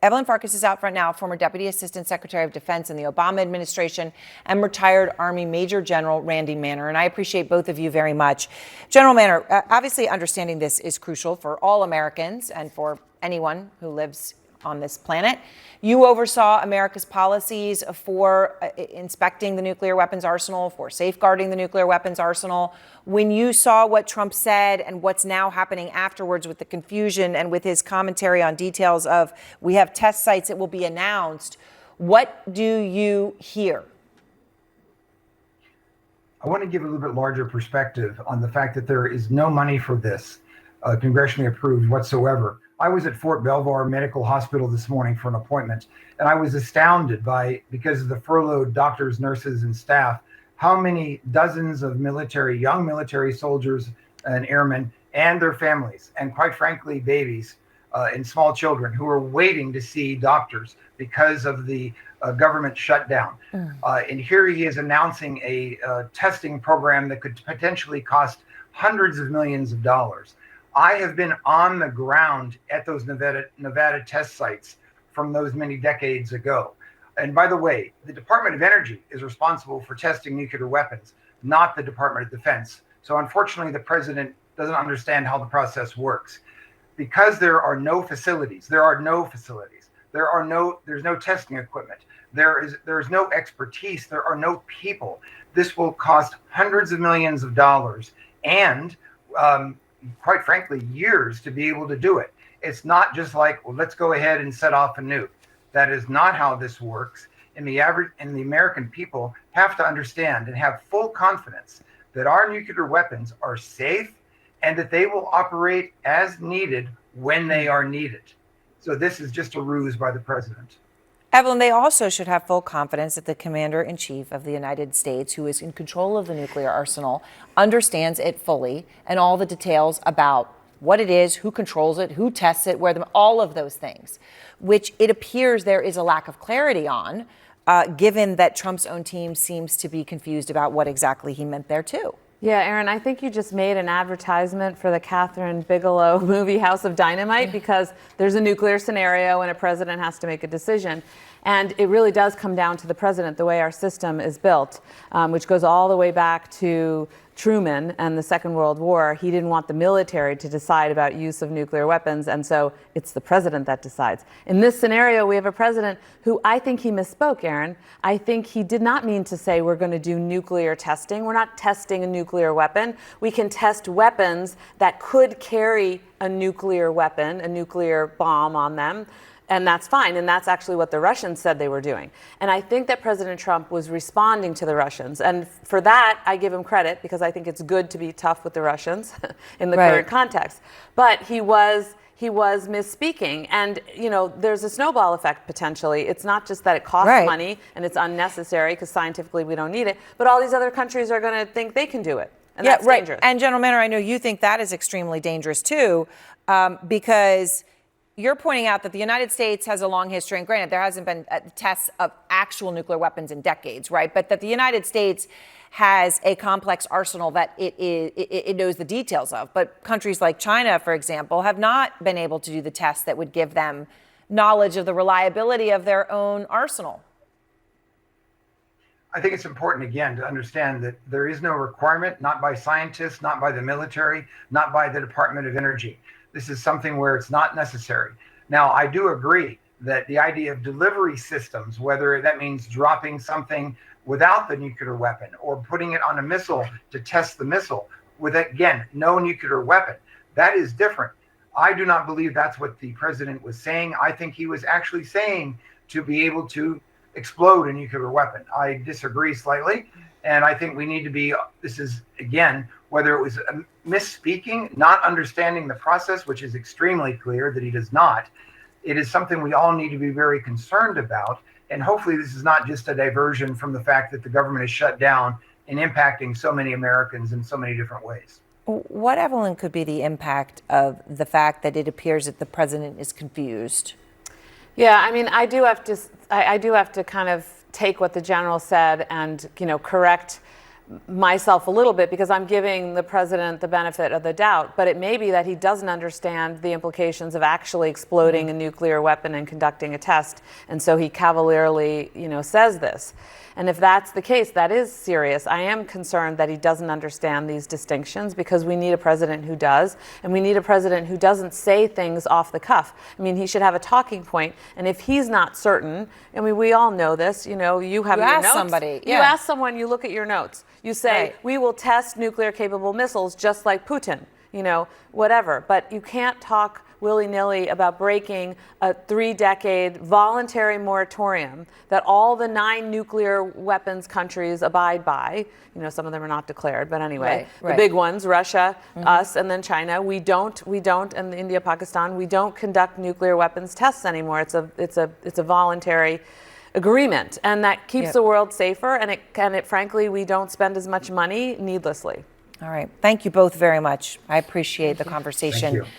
Evelyn Farkas is out front now, former Deputy Assistant Secretary of Defense in the Obama administration, and retired Army Major General Randy Manner. And I appreciate both of you very much. General Manner, obviously understanding this is crucial for all Americans and for anyone who lives on this planet. You oversaw America's policies for inspecting the nuclear weapons arsenal, for safeguarding the nuclear weapons arsenal. When you saw what Trump said and what's now happening afterwards with the confusion and with his commentary on details of we have test sites that will be announced, what do you hear? I want to give a little bit larger perspective on the fact that there is no money for this congressionally approved whatsoever. I was at Fort Belvoir Medical Hospital this morning for an appointment, and I was astounded by, because of the furloughed doctors, nurses, and staff, how many dozens of young military soldiers and airmen and their families, and quite frankly, babies and small children who are waiting to see doctors because of the government shutdown. And here he is announcing a testing program that could potentially cost hundreds of millions of dollars. I have been on the ground at those Nevada test sites from those many decades ago. And by the way, the Department of Energy is responsible for testing nuclear weapons, not the Department of Defense. So unfortunately, the president doesn't understand how the process works. Because there's no facilities. There's no testing equipment. There's no expertise. There are no people. This will cost hundreds of millions of dollars and quite frankly, years to be able to do it. It's not just like, well, let's go ahead and set off a nuke. That is not how this works. And the American people have to understand and have full confidence that our nuclear weapons are safe and that they will operate as needed when they are needed. So this is just a ruse by the president. Evelyn, they also should have full confidence that the Commander-in-Chief of the United States, who is in control of the nuclear arsenal, understands it fully and all the details about what it is, who controls it, who tests it, all of those things, which it appears there is a lack of clarity on, given that Trump's own team seems to be confused about what exactly he meant there, too. Yeah, Erin, I think you just made an advertisement for the Catherine Bigelow movie House of Dynamite, because there's a nuclear scenario and a president has to make a decision. And it really does come down to the president, the way our system is built, which goes all the way back to Truman and the Second World War. He didn't want the military to decide about use of nuclear weapons, and so it's the president that decides. In this scenario, we have a president who, I think he misspoke, Erin. I think he did not mean to say we're going to do nuclear testing. We're not testing a nuclear weapon. We can test weapons that could carry a nuclear weapon, a nuclear bomb on them. And that's fine. And that's actually what the Russians said they were doing. And I think that President Trump was responding to the Russians. And for that, I give him credit, because I think it's good to be tough with the Russians in the current context. But he was misspeaking. And, you know, there's a snowball effect potentially. It's not just that it costs money and it's unnecessary because scientifically we don't need it, but all these other countries are going to think they can do it. And that's dangerous. And General Manner, I know you think that is extremely dangerous too, because you're pointing out that the United States has a long history, and granted, there hasn't been tests of actual nuclear weapons in decades, right? But that the United States has a complex arsenal that it knows the details of. But countries like China, for example, have not been able to do the tests that would give them knowledge of the reliability of their own arsenal. I think it's important, again, to understand that there is no requirement, not by scientists, not by the military, not by the Department of Energy. This is something where it's not necessary. Now, I do agree that the idea of delivery systems, whether that means dropping something without the nuclear weapon or putting it on a missile to test the missile with, again, no nuclear weapon, that is different. I do not believe that's what the president was saying. I think he was actually saying to be able to explode a nuclear weapon. I disagree slightly. And I think we need to be, this is, again, whether it was misspeaking, not understanding the process, which is extremely clear that he does not, it is something we all need to be very concerned about. And hopefully this is not just a diversion from the fact that the government is shut down and impacting so many Americans in so many different ways. What, Evelyn, could be the impact of the fact that it appears that the president is confused? Yeah, I mean, I do have to kind of take what the general said and, you know, correct myself a little bit because I'm giving the president the benefit of the doubt, but it may be that he doesn't understand the implications of actually exploding a nuclear weapon and conducting a test, and so he cavalierly, says this. And if that's the case, that is serious. I am concerned that he doesn't understand these distinctions because we need a president who does, and we need a president who doesn't say things off the cuff. I mean, he should have a talking point, and if he's not certain, I mean, we all know this, you have your ask notes. somebody, You ask someone, you look at your notes. You say, Right. we will test nuclear capable missiles just like Putin, whatever. But you can't talk willy-nilly about breaking a 3-decade voluntary moratorium that all the 9 nuclear weapons countries abide by. Some of them are not declared, but anyway, Right. the big ones, Russia, us, and then China. We don't, and India, Pakistan, we don't conduct nuclear weapons tests anymore. It's a voluntary agreement, and that keeps the world safer, and it frankly, we don't spend as much money needlessly. All right. Thank you both very much. I appreciate the conversation. Thank you.